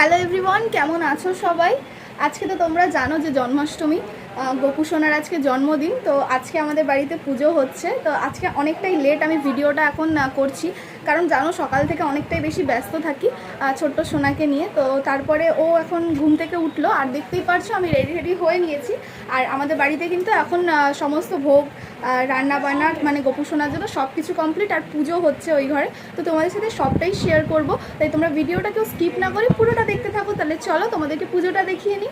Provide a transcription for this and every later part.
Hello everyone, কেমন আছো সবাই? আজকে তো তোমরা জানো যে জন্মাষ্টমী, গোপু সোনার আজকে জন্মদিন। তো আজকে আমাদের বাড়িতে পুজো হচ্ছে। তো আজকে অনেকটাই লেট আমি ভিডিওটা এখন করছি, কারণ জানো সকাল থেকে অনেকটাই বেশি ব্যস্ত থাকি ছোট্ট সোনাকে নিয়ে। তো তারপরে ও এখন ঘুম থেকে উঠলো, আর দেখতেই পারছো আমি রেডি হয়ে নিয়েছি। আর আমাদের বাড়িতে কিন্তু এখন সমস্ত ভোগ রান্না বান্না মানে গোপু সোনার জন্য সব কিছু কমপ্লিট, আর পুজো হচ্ছে ওই ঘরে। তো তোমাদের সাথে সবটাই শেয়ার করব, তাই তোমরা ভিডিওটা কেউ স্কিপ না করে পুরোটা দেখতে থাকো। তাহলে চলো তোমাদেরকে পুজোটা দেখিয়ে নিই।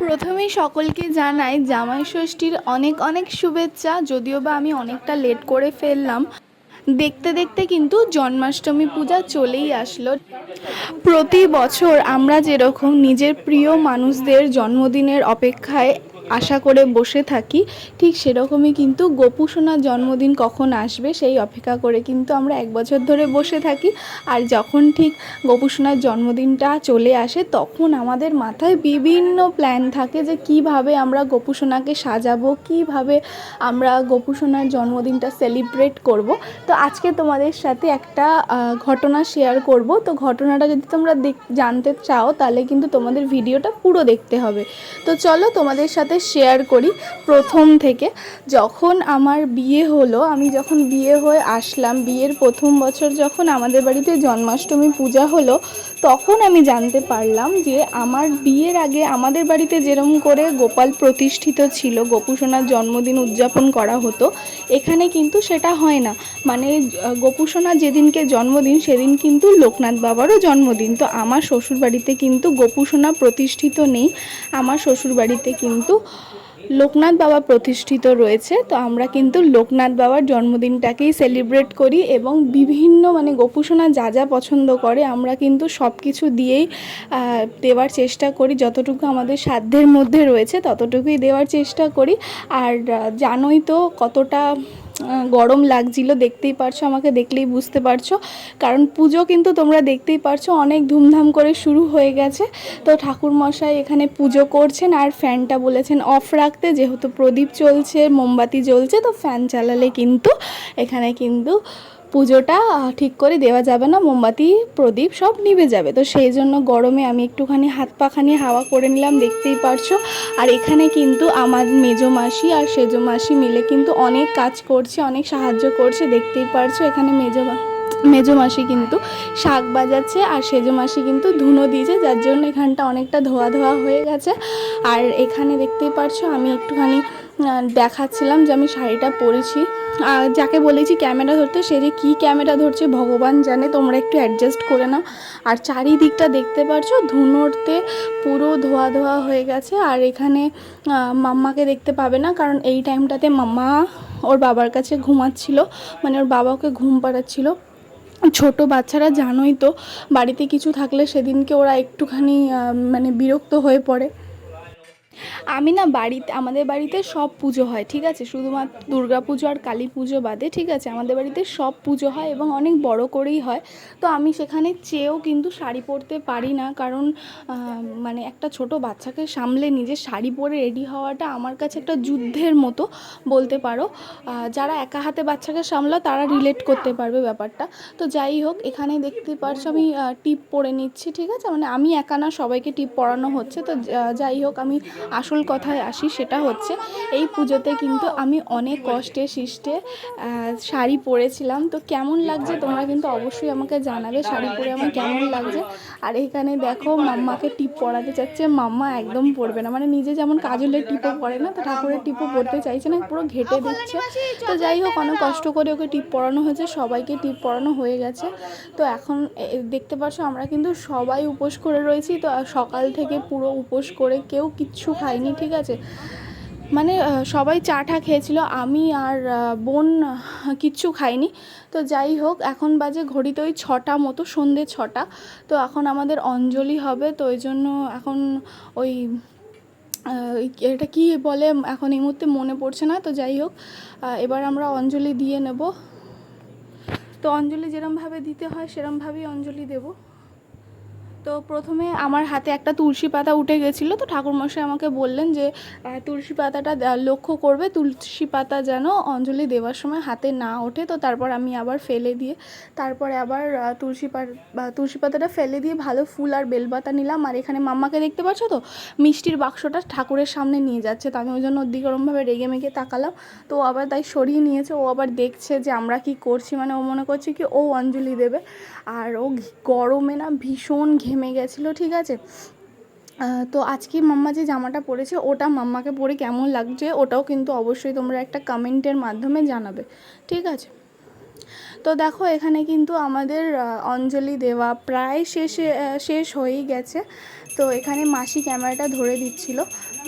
প্রথমেই সকলকে জানাই জামাই ষষ্ঠীর অনেক অনেক শুভেচ্ছা। যদিও বা আমি অনেকটা লেট করে ফেললাম, দেখতে দেখতে কিন্তু জন্মাষ্টমী পূজা চলেই আসলো। প্রতি বছর আমরা যেরকম নিজের প্রিয় মানুষদের জন্মদিনের অপেক্ষায় আশা করে বসে থাকি, ঠিক সেরকমই কিন্তু গোপু সোনার জন্মদিন কখন আসবে সেই অপেক্ষা করে কিন্তু আমরা এক বছর ধরে বসে থাকি। আর যখন ঠিক গোপু সোনার জন্মদিনটা চলে আসে, তখন আমাদের মাথায় বিভিন্ন প্ল্যান থাকে যে কিভাবে আমরা গোপু সোনাকে সাজাবো, কিভাবে আমরা গোপু সোনার জন্মদিনটা সেলিব্রেট করব। তো আজকে তোমাদের সাথে একটা ঘটনা শেয়ার করব। তো ঘটনাটা যদি তোমরা জানতে চাও, তাহলে কিন্তু তোমাদের ভিডিওটা পুরো দেখতে হবে। তো চলো তোমাদের সাথে শেয়ার করি প্রথম থেকে। যখন আমার বিয়ে হলো, আমি যখন বিয়ে হয়ে আসলাম, বিয়ের প্রথম বছর যখন আমাদের বাড়িতে জন্মাষ্টমী পূজা হলো, তখন আমি জানতে পারলাম যে আমার বিয়ের আগে আমাদের বাড়িতে যেরকম করে গোপাল প্রতিষ্ঠিত ছিল, গোপু সোনার জন্মদিন উদযাপন করা হতো, এখানে কিন্তু সেটা হয় না। মানে গোপু সোনার যেদিনকে জন্মদিন সেদিন কিন্তু লোকনাথ বাবারও জন্মদিন। তো আমার শ্বশুরবাড়িতে কিন্তু গোপু সোনা প্রতিষ্ঠিত নেই, আমার শ্বশুরবাড়িতে কিন্তু লোকনাথ বাবা প্রতিষ্ঠিত রয়েছে। তো আমরা কিন্তু লোকনাথ বাবার জন্মদিনটাকেই সেলিব্রেট করি, এবং বিভিন্ন মানে গোপু সোনা যা যা পছন্দ করে আমরা কিন্তু সব কিছু দিয়েই দেওয়ার চেষ্টা করি। যতটুকু আমাদের সাধ্যের মধ্যে রয়েছে ততটুকুই দেওয়ার চেষ্টা করি। আর জানোই তো কতটা গরম লাগছিল, দেখতেই পারছো, আমাকে দেখলেই বুঝতে পারছো। কারণ পুজো কিন্তু তোমরা দেখতেই পারছো অনেক ধুমধাম করে শুরু হয়ে গেছে। তো ঠাকুরমশাই এখানে পুজো করছেন, আর ফ্যানটা বলেছেন অফ রাখতে, যেহেতু প্রদীপ চলছে, মোমবাতি জ্বলছে, তো ফ্যান চালালে কিন্তু এখানে কিন্তু পুজোটা ঠিক করে দেওয়া যাবে না, মোমবাতি প্রদীপ সব নিভে যাবে। তো সেই জন্য গরমে আমি একটুখানি হাত পাখানি হাওয়া করে নিলাম, দেখতেই পারছো। আর এখানে কিন্তু আমার মেজো মাসি আর সেজো মাসি মিলে কিন্তু অনেক কাজ করছে, অনেক সাহায্য করছে, দেখতেই পারছো। এখানে মেজো মাসি কিন্তু শাক বাজাচ্ছে, আর সেজো মাসি কিন্তু ধুনো দিয়েছে, যার জন্য এখানটা অনেকটা ধোয়া ধোয়া হয়ে গেছে। আর এখানে দেখতেই পারছো আমি একটুখানি দেখাচ্ছিলাম যে আমি শাড়িটা পরেছি। যাকে বলেছি ক্যামেরা ধরতে, সে যে কী ক্যামেরা ধরছে ভগবান জানে, তোমরা একটু অ্যাডজাস্ট করে নাও। আর চারিদিকটা দেখতে পারছো ধুনোতে পুরো ধোয়া ধোয়া হয়ে গেছে। আর এখানে মাম্মাকে দেখতে পাবে না, কারণ এই টাইমটাতে মাম্মা ওর বাবার কাছে ঘুমাচ্ছিল, মানে ওর বাবা ওকে ঘুম পাড়াচ্ছিল। ছোট বাচ্চারা জানোই তো, বাড়িতে কিছু থাকলে সেদিনকে ওরা একটুখানি মানে বিরক্ত হয়ে পড়ে। আমি না বাড়িতে, আমাদের বাড়িতে সব পুজো হয়, ঠিক আছে, শুধুমাত্র দুর্গা পুজো আর কালী পুজো বাদে, ঠিক আছে, আমাদের বাড়িতে সব পুজো হয় এবং অনেক বড় করেই হয়। তো আমি সেখানে চেয়েও কিন্তু শাড়ি পরতে পারি না, কারণ মানে একটা ছোট বাচ্চাকে সামলে নিজে শাড়ি পরে রেডি হওয়াটা আমার কাছে একটা যুদ্ধের মতো বলতে পারো। যারা একা হাতে বাচ্চাকে সামলা তারা রিলেট করতে পারবে ব্যাপারটা। তো যাই হোক, এখানে দেখতে পারছো আমি টিপ পরে নিচ্ছি, ঠিক আছে, মানে আমি একা না, সবাইকে টিপ পরানো হচ্ছে। তো যাই হোক, আমি আসল কথায় আসি, সেটা হচ্ছে এই পুজোতে কিন্তু আমি অনেক কষ্টে সৃষ্টে শাড়ি পরেছিলাম। তো কেমন লাগছে তোমরা কিন্তু অবশ্যই আমাকে জানাবে শাড়ি পরে আমার কেমন লাগছে। আর এখানে দেখো মাম্মাকে টিপ পরাতে চাচ্ছে, মাম্মা একদম পরবে না, মানে নিজে যেমন কাজলের টিপও পরে না, তো ঠাকুরের টিপও পরতে চাইছে না, পুরো ঘেটে দিচ্ছে। তো যাই হোক, অনেক কষ্ট করে ওকে টিপ পরানো হয়েছে, সবাইকে টিপ পরানো হয়ে গেছে। তো এখন দেখতে পাচ্ছ আমরা কিন্তু সবাই উপোস করে রয়েছি। তো সকাল থেকে পুরো উপোস করে কেউ কিচ্ছু খাইনি, ঠিক আছে, মানে সবাই চা টা খেয়েছিল, আমি আর বোন কিচ্ছু খাইনি। তো যাই হোক, এখন বাজে ঘড়িতে ওই 6টা মতো, সন্ধে 6টা। তো এখন আমাদের অঞ্জলি হবে, তো ওই জন্য এখন ওই এটা কি বলে এখন এই মুহূর্তে মনে পড়ছে না। তো যাই হোক, এবার আমরা অঞ্জলি দিয়ে নেব। তো অঞ্জলি যেরমভাবে দিতে হয় সেরমভাবেই অঞ্জলি দেব। তো প্রথমে আমার হাতে একটা তুলসী পাতা উঠে গেছিলো, তো ঠাকুরমশাই আমাকে বললেন যে তুলসী পাতাটা লক্ষ্য করবে, তুলসী পাতা যেন অঞ্জলি দেওয়ার সময় হাতে না ওঠে। তো তারপর আমি আবার ফেলে দিয়ে তারপরে আবার তুলসী পাতাটা ফেলে দিয়ে ভালো ফুল আর বেলপাতা নিলাম। আর এখানে মাম্মাকে দেখতে পাচ্ছ তো মিষ্টির বাক্সটা ঠাকুরের সামনে নিয়ে যাচ্ছে, তো আমি ওই জন্য ওর দিকে ওরমভাবে রেগে মেগে তাকালাম। তো ও আবার তাই সরিয়ে নিয়েছে, ও আবার দেখছে যে আমরা কি করছি, মানে ও মনে করছে কি ও অঞ্জলি দেবে। আর ও গরমে না ভীষণ ঘেমে গেছিলো, ঠিক আছে। তো আজকে মাম্মা যে জামাটা পরেছে ওটা মাম্মাকে পরে কেমন লাগছে ওটাও কিন্তু অবশ্যই তোমরা একটা কমেন্টের মাধ্যমে জানাবে, ঠিক আছে। তো দেখো এখানে কিন্তু আমাদের অঞ্জলি দেওয়া প্রায় শেষ হয়েই গেছে। তো এখানে মাসি ক্যামেরাটা ধরে দিচ্ছিল,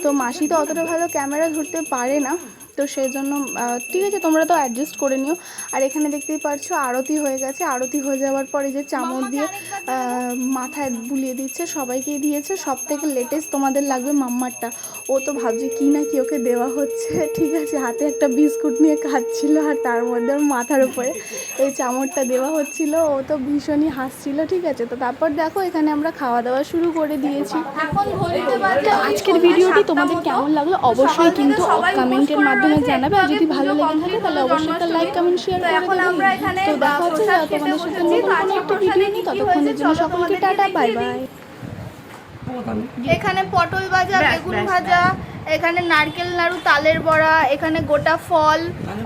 তো মাসি তো অতটা ভালো ক্যামেরা ধরতে পারে না, তো সেই জন্য ঠিক আছে তোমরা তো অ্যাডজাস্ট করে নিও। আর এখানে দেখতেই পাচ্ছ আরতি হয়ে গেছে, আরতি হয়ে যাওয়ার পরে যে চামচ দিয়ে মাথায় বুলিয়ে দিচ্ছে, সবাইকেই দিয়েছে। সব থেকে লেটেস্ট তোমাদের লাগবে মাম্মারটা, ও তো ভাবছে কি না কি ওকে দেওয়া হচ্ছে, ঠিক আছে। হাতে একটা বিস্কুট নিয়ে খাচ্ছিল আর তার মধ্যে ওর মাথার উপরে এই চামচটা দেওয়া হচ্ছিল, ও তো ভীষণই হাসছিল, ঠিক আছে। তো তারপর দেখো এখানে আমরা খাওয়া দাওয়া শুরু করে দিয়েছি। এখন তো আজকের ভিডিওটি তোমাদের কেমন লাগলো অবশ্যই কিন্তু কমেন্টের মাধ্যমে জানাবে, আর যদি ভালো লেগে থাকে তাহলে অবশ্যই একটা লাইক কমেন্ট শেয়ার করে দেবে। তো দেখা হচ্ছে তোমাদের সাথে নতুন কোনো একটা ভিডিও নিয়ে, ততক্ষণের জন্য সকলকে টাটা, বাই বাই। এখানে পটল ভাজা, বেগুন ভাজা, এখানে নারকেল নাড়ু, তালের বড়া, এখানে গোটা ফল,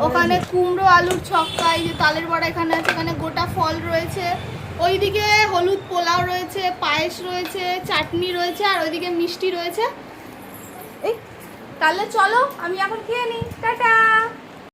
ওখানে কুমড়ো আলুর ছক্কা, এই যে তালের বড়া এখানে আছে, এখানে গোটা ফল রয়েছে, ওইদিকে হলুদ পোলাও রয়েছে, পায়েস রয়েছে, চাটনি রয়েছে, আর ওইদিকে মিষ্টি রয়েছে। এই তাহলে চলো আমি এখন খেয়ে নিই, টাটা।